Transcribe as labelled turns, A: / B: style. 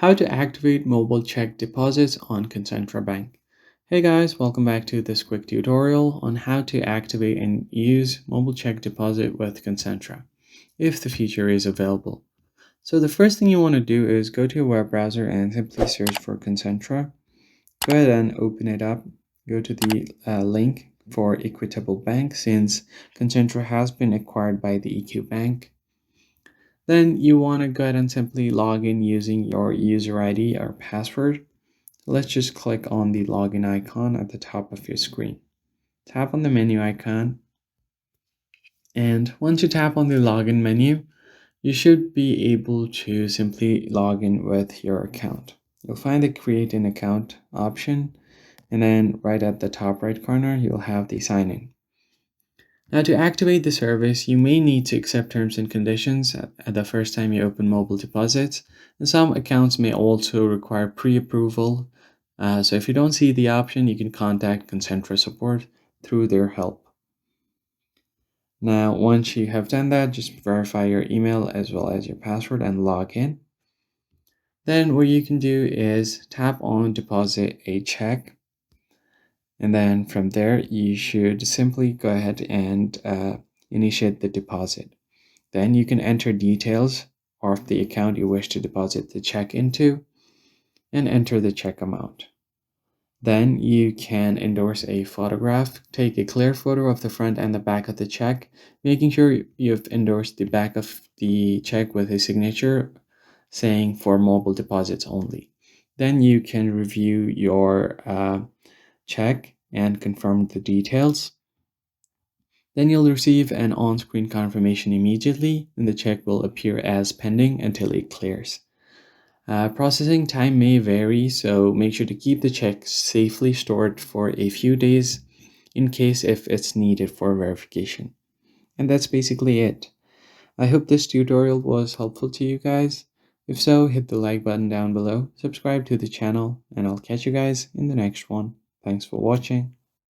A: How to activate mobile check deposits on Concentra Bank. Hey guys, welcome back to this quick tutorial on how to activate and use mobile check deposit with Concentra, if the feature is available. So the first thing you want to do is go to your web browser and simply search for Concentra. Go ahead and open it up. Go to the link for Equitable Bank since Concentra has been acquired by the EQ Bank. Then you want to go ahead and simply log in using your user ID or password. Let's just click on the login icon at the top of your screen. Tap on the menu icon. And once you tap on the login menu, you should be able to simply log in with your account. You'll find the create an account option, and then right at the top right corner, you'll have the sign in. Now, to activate the service, you may need to accept terms and conditions at the first time you open mobile deposits, and some accounts may also require pre-approval. So if you don't see the option, you can contact Concentra support through their help. Now, once you have done that, just verify your email as well as your password and log in. Then what you can do is tap on deposit a check. And then from there, you should simply go ahead and initiate the deposit. Then you can enter details of the account you wish to deposit the check into and enter the check amount. Then you can endorse a photograph. Take a clear photo of the front and the back of the check, making sure you've endorsed the back of the check with a signature saying for mobile deposits only. Then you can review your check and confirm the details. Then you'll receive an on-screen confirmation immediately, and the check will appear as pending until it clears. Processing time may vary, so make sure to keep the check safely stored for a few days in case if it's needed for verification. And that's basically it. I hope this tutorial was helpful to you guys. If so, hit the like button down below, subscribe to the channel, and I'll catch you guys in the next one. Thanks for watching.